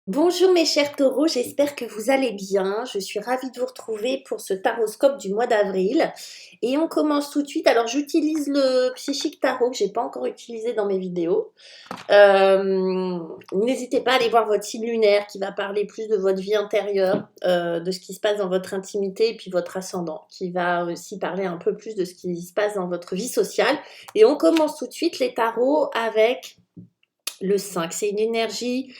Bonjour mes chers taureaux, j'espère que vous allez bien. Je suis ravie de vous retrouver pour ce taroscope du mois d'avril. Et on commence tout de suite. Alors j'utilise le psychique tarot que j'ai pas encore utilisé dans mes vidéos. N'hésitez pas à aller voir votre signe lunaire qui va parler plus de votre vie intérieure, de ce qui se passe dans votre intimité et puis votre ascendant qui va aussi parler un peu plus de ce qui se passe dans votre vie sociale. Et on commence tout de suite les tarots avec le 5. C'est une énergie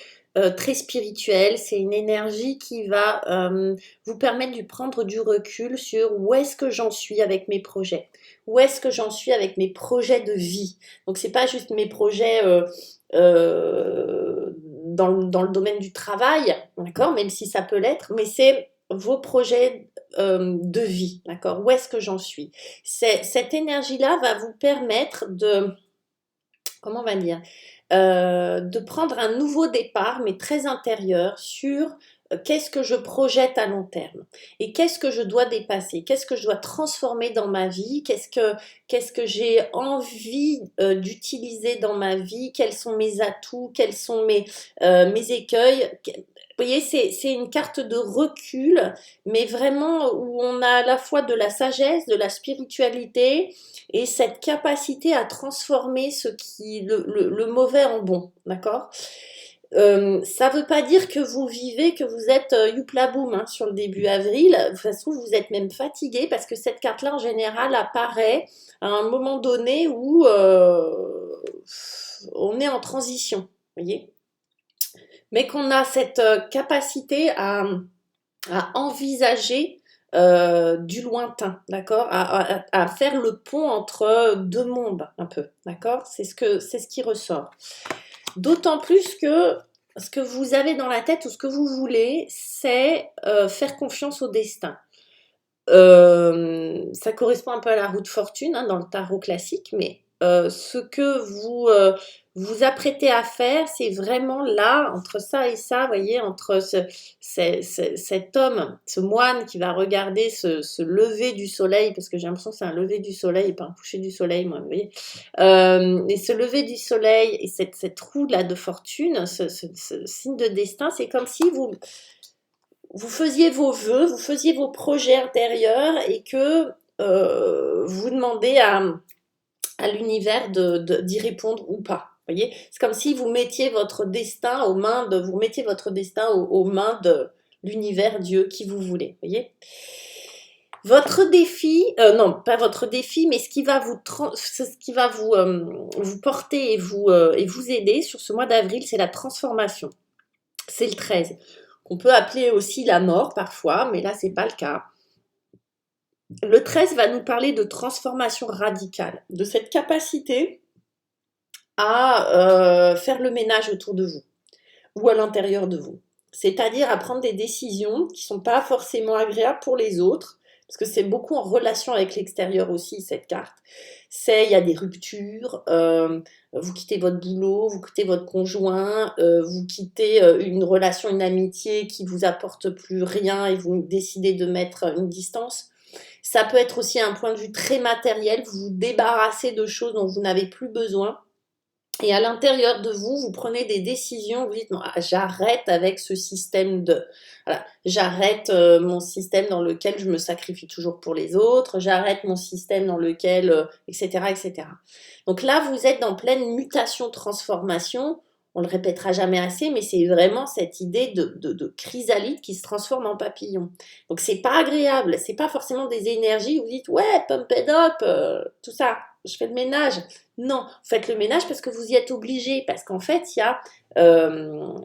très spirituelle, c'est une énergie qui va vous permettre de prendre du recul sur où est-ce que j'en suis avec mes projets, où est-ce que j'en suis avec mes projets de vie. Donc c'est pas juste mes projets dans le domaine du travail, d'accord, même si ça peut l'être, mais c'est vos projets de vie, d'accord, où est-ce que j'en suis. Cette énergie-là va vous permettre de, comment on va dire, de prendre un nouveau départ, mais très intérieur, sur qu'est-ce que je projette à long terme et qu'est-ce que je dois dépasser, qu'est-ce que je dois transformer dans ma vie, qu'est-ce que j'ai envie d'utiliser dans ma vie, quels sont mes atouts, quels sont mes écueils. Vous voyez, c'est une carte de recul, mais vraiment où on a à la fois de la sagesse, de la spiritualité, et cette capacité à transformer le mauvais en bon, d'accord. Ça ne veut pas dire que vous vivez, que vous êtes youpla boum hein, sur le début avril. De toute façon, vous êtes même fatigué parce que cette carte-là, en général, apparaît à un moment donné où on est en transition, vous voyez. Mais qu'on a cette capacité à envisager du lointain, d'accord, à faire le pont entre deux mondes, un peu, d'accord, c'est ce qui ressort. D'autant plus que ce que vous avez dans la tête ou ce que vous voulez, c'est faire confiance au destin. Ça correspond un peu à la roue de fortune hein, dans le tarot classique, mais ce que vous apprêtez à faire, c'est vraiment là, entre ça et ça, vous voyez, entre cet homme, ce moine qui va regarder ce lever du soleil, parce que j'ai l'impression que c'est un lever du soleil et pas un coucher du soleil, moi, vous voyez, et ce lever du soleil et cette roue-là de fortune, ce signe de destin, c'est comme si vous faisiez vos vœux, vous faisiez vos projets intérieurs et que vous demandez à l'univers d'y répondre ou pas. Vous voyez, c'est comme si vous mettiez votre destin vous mettiez votre destin aux mains de l'univers, Dieu, qui vous voulez. Vous voyez. Votre défi, non, pas votre défi, mais ce qui va vous porter et vous aider sur ce mois d'avril, c'est la transformation. C'est le 13. On peut appeler aussi la mort parfois, mais là, c'est pas le cas. Le 13 va nous parler de transformation radicale, de cette capacité à faire le ménage autour de vous ou à l'intérieur de vous. C'est-à-dire à prendre des décisions qui ne sont pas forcément agréables pour les autres, parce que c'est beaucoup en relation avec l'extérieur aussi, cette carte. Il y a des ruptures, vous quittez votre boulot, vous quittez votre conjoint, vous quittez une relation, une amitié qui vous apporte plus rien et vous décidez de mettre une distance. Ça peut être aussi un point de vue très matériel, vous vous débarrassez de choses dont vous n'avez plus besoin. Et à l'intérieur de vous, vous prenez des décisions, vous dites, non, j'arrête avec ce système de... Voilà, j'arrête mon système dans lequel je me sacrifie toujours pour les autres, j'arrête mon système dans lequel... etc., etc. Donc là, vous êtes en pleine mutation, transformation, on le répétera jamais assez, mais c'est vraiment cette idée de chrysalide qui se transforme en papillon. Donc c'est pas agréable, c'est pas forcément des énergies où vous dites, ouais, pump it up, tout ça, je fais le ménage. Non, vous faites le ménage parce que vous y êtes obligé, parce qu'en fait, il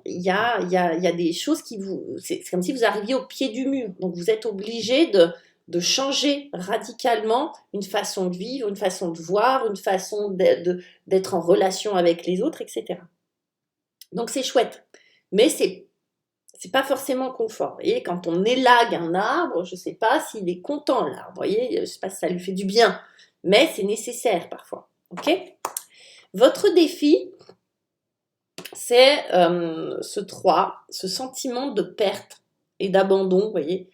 y a des choses qui vous... C'est comme si vous arriviez au pied du mur. Donc, vous êtes obligé de changer radicalement une façon de vivre, une façon de voir, une façon d'être en relation avec les autres, etc. Donc, c'est chouette. Mais c'est pas forcément confort. Vous voyez, quand on élague un arbre, je ne sais pas s'il est content, l'arbre. Vous voyez, je ne sais pas si ça lui fait du bien. Mais c'est nécessaire parfois. OK ? Votre défi, c'est ce 3, ce sentiment de perte et d'abandon, vous voyez,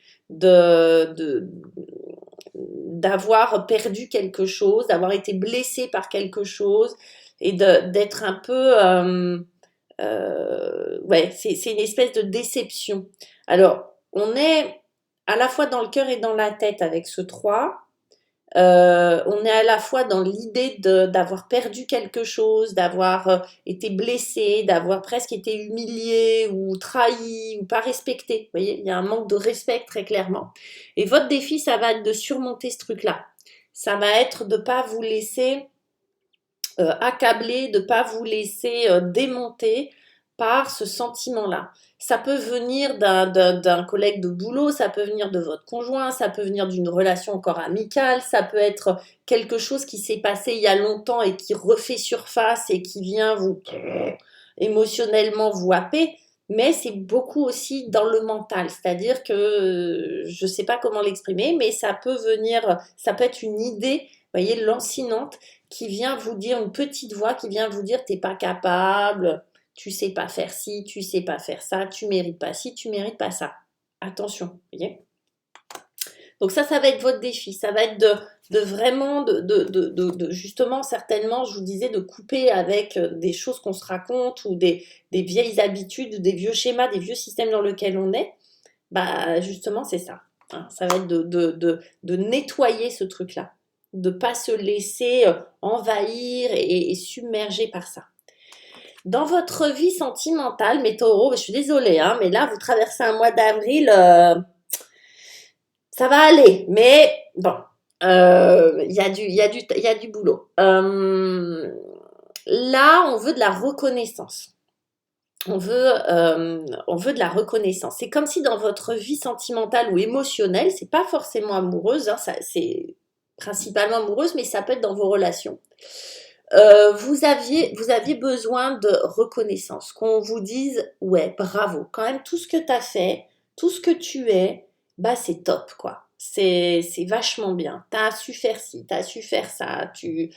d'avoir perdu quelque chose, d'avoir été blessé par quelque chose et d'être un peu ouais, c'est une espèce de déception. Alors, on est à la fois dans le cœur et dans la tête avec ce 3. On est à la fois dans l'idée d'avoir perdu quelque chose, d'avoir été blessé, d'avoir presque été humilié ou trahi ou pas respecté. Vous voyez, il y a un manque de respect très clairement. Et votre défi, ça va être de surmonter ce truc-là. Ça va être de ne pas vous laisser accabler, de ne pas vous laisser démonter par ce sentiment-là. Ça peut venir d'un collègue de boulot, ça peut venir de votre conjoint, ça peut venir d'une relation encore amicale, ça peut être quelque chose qui s'est passé il y a longtemps et qui refait surface et qui vient vous émotionnellement vous happer. Mais c'est beaucoup aussi dans le mental, c'est-à-dire que je ne sais pas comment l'exprimer, mais ça peut venir, ça peut être une idée, vous voyez, lancinante qui vient vous dire, une petite voix qui vient vous dire t'es pas capable, tu sais pas faire ci, tu sais pas faire ça, tu mérites pas ci, tu mérites pas ça. Attention, vous voyez. Donc ça va être votre défi, ça va être de vraiment, justement, certainement, je vous disais, de couper avec des choses qu'on se raconte ou des vieilles habitudes, des vieux schémas, des vieux systèmes dans lesquels on est. Bah justement, c'est ça. Hein. Ça va être de nettoyer ce truc-là, de ne pas se laisser envahir et submerger par ça. Dans votre vie sentimentale, mes taureaux, je suis désolée, hein, mais là, vous traversez un mois d'avril, ça va aller, mais bon, il y a du boulot. Là, on veut de la reconnaissance. On veut de la reconnaissance. C'est comme si dans votre vie sentimentale ou émotionnelle, c'est pas forcément amoureuse, hein, c'est principalement amoureuse, mais ça peut être dans vos relations. Vous aviez besoin de reconnaissance, qu'on vous dise ouais, bravo, quand même tout ce que tu as fait, tout ce que tu es, bah c'est top quoi. C'est vachement bien. Tu as su faire ci, tu as su faire ça, tu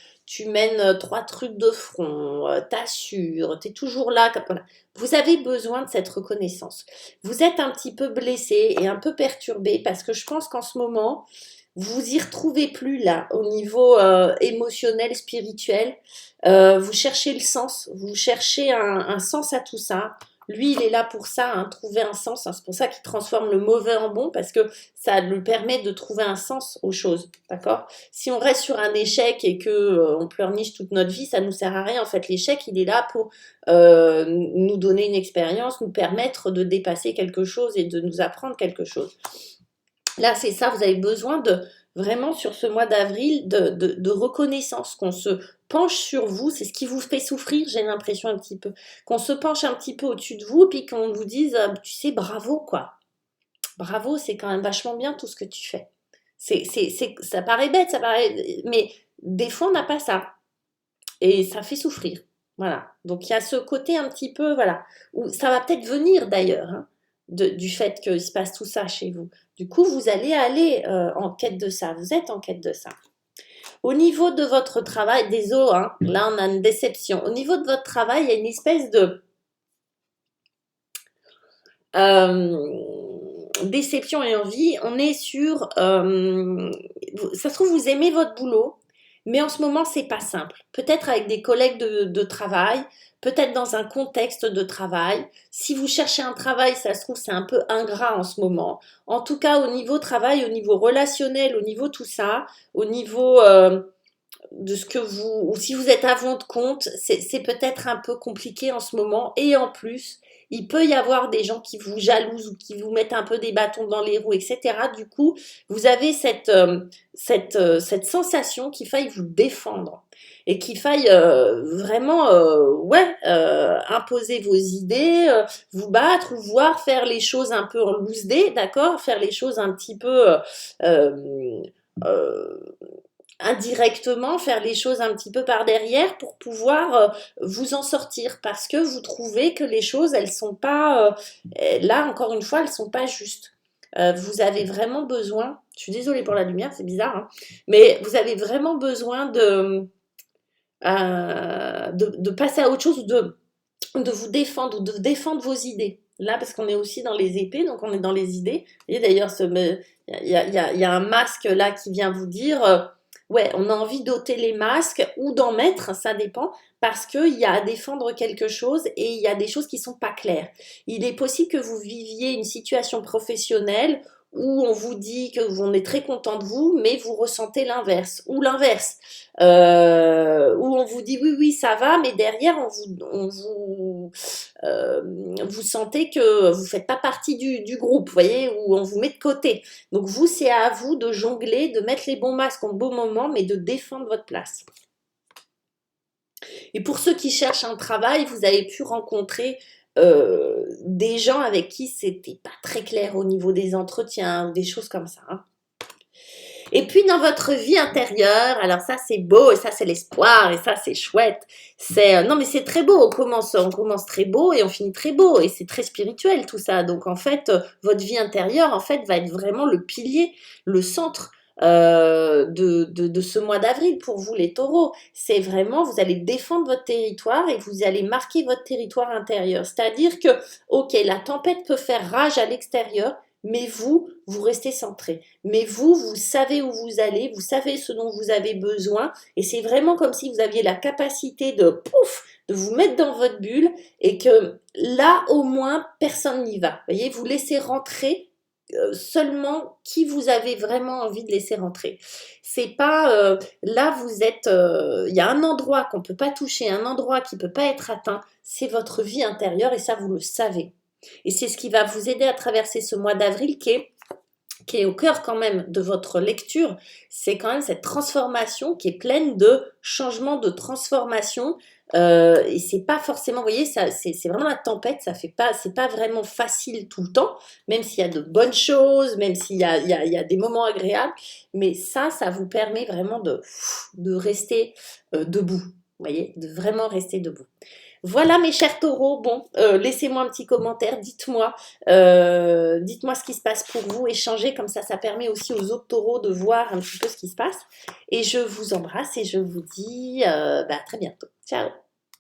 mènes 3 trucs de front, t'assures, tu es toujours là. Voilà. Vous avez besoin de cette reconnaissance. Vous êtes un petit peu blessé et un peu perturbé parce que je pense qu'en ce moment, vous y retrouvez plus là, au niveau émotionnel, spirituel. Vous cherchez le sens, vous cherchez un sens à tout ça. Lui, il est là pour ça, hein, trouver un sens. Hein. C'est pour ça qu'il transforme le mauvais en bon, parce que ça lui permet de trouver un sens aux choses, d'accord? Si on reste sur un échec et que on pleurniche toute notre vie, ça nous sert à rien. En fait, l'échec, il est là pour nous donner une expérience, nous permettre de dépasser quelque chose et de nous apprendre quelque chose. Là, c'est ça, vous avez besoin de vraiment sur ce mois d'avril de reconnaissance, qu'on se penche sur vous, c'est ce qui vous fait souffrir, j'ai l'impression un petit peu, qu'on se penche un petit peu au-dessus de vous, puis qu'on vous dise, tu sais, bravo quoi, bravo, c'est quand même vachement bien tout ce que tu fais. Ça paraît bête, mais des fois on n'a pas ça, et ça fait souffrir, voilà. Donc il y a ce côté un petit peu, voilà, où ça va peut-être venir d'ailleurs, hein, du fait qu'il se passe tout ça chez vous. Du coup, vous allez aller en quête de ça. Vous êtes en quête de ça. Au niveau de votre travail, désolé, hein, là on a une déception. Au niveau de votre travail, il y a une espèce de déception et envie. On est sur, ça se trouve vous aimez votre boulot, mais en ce moment c'est pas simple. Peut-être avec des collègues de travail, peut-être dans un contexte de travail. Si vous cherchez un travail, ça se trouve c'est un peu ingrat en ce moment. En tout cas au niveau travail, au niveau relationnel, au niveau tout ça, au niveau de ce que vous, ou si vous êtes à votre compte, c'est peut-être un peu compliqué en ce moment. Et en plus, il peut y avoir des gens qui vous jalousent ou qui vous mettent un peu des bâtons dans les roues, etc. Du coup, vous avez cette sensation qu'il faille vous défendre et qu'il faille vraiment imposer vos idées, vous battre ou voir faire les choses un peu en loose day, d'accord? Faire les choses un petit peu indirectement, faire les choses un petit peu par derrière pour pouvoir vous en sortir parce que vous trouvez que les choses elles sont pas là encore une fois elles sont pas justes. Vous avez vraiment besoin, je suis désolée pour la lumière, c'est bizarre, hein, mais vous avez vraiment besoin de passer à autre chose, de vous défendre, de défendre vos idées. Là, parce qu'on est aussi dans les épées, donc on est dans les idées. Et d'ailleurs, il y a un masque là qui vient vous dire Ouais, on a envie d'ôter les masques ou d'en mettre, ça dépend, parce qu'il y a à défendre quelque chose et il y a des choses qui sont pas claires. Il est possible que vous viviez une situation professionnelle où on vous dit que on est très content de vous, mais vous ressentez l'inverse, ou l'inverse, où on vous dit oui, oui, ça va, mais derrière euh, vous sentez que vous faites pas partie du groupe, vous voyez, où on vous met de côté. Donc vous, c'est à vous de jongler, de mettre les bons masques au bon moment, mais de défendre votre place. Et pour ceux qui cherchent un travail, vous avez pu rencontrer des gens avec qui c'était pas très clair au niveau des entretiens ou des choses comme ça, hein. Et puis dans votre vie intérieure, alors ça c'est beau et ça c'est l'espoir et ça c'est chouette. C'est non mais c'est très beau. On commence très beau et on finit très beau et c'est très spirituel tout ça. Donc en fait, votre vie intérieure en fait va être vraiment le pilier, le centre de ce mois d'avril pour vous les taureaux. C'est vraiment, vous allez défendre votre territoire et vous allez marquer votre territoire intérieur. C'est-à-dire que, ok, la tempête peut faire rage à l'extérieur, mais vous, vous restez centré. Mais vous, vous savez où vous allez, vous savez ce dont vous avez besoin, et c'est vraiment comme si vous aviez la capacité de, pouf, de vous mettre dans votre bulle, et que là, au moins, personne n'y va. Vous voyez, vous laissez rentrer seulement qui vous avez vraiment envie de laisser rentrer. C'est pas là vous êtes il y a un endroit qu'on peut pas toucher, un endroit qui peut pas être atteint, c'est votre vie intérieure et ça vous le savez. Et c'est ce qui va vous aider à traverser ce mois d'avril qui est au cœur quand même de votre lecture, c'est quand même cette transformation qui est pleine de changements, de transformations. Et c'est pas forcément, vous voyez, ça, c'est vraiment la tempête. Ça fait pas, c'est pas vraiment facile tout le temps, même s'il y a de bonnes choses, même s'il y a, il y a des moments agréables. Mais ça vous permet vraiment de rester debout. Vous voyez, de vraiment rester debout. Voilà mes chers taureaux, bon, laissez-moi un petit commentaire, dites-moi ce qui se passe pour vous, échangez, comme ça permet aussi aux autres taureaux de voir un petit peu ce qui se passe. Et je vous embrasse et je vous dis à très bientôt. Ciao!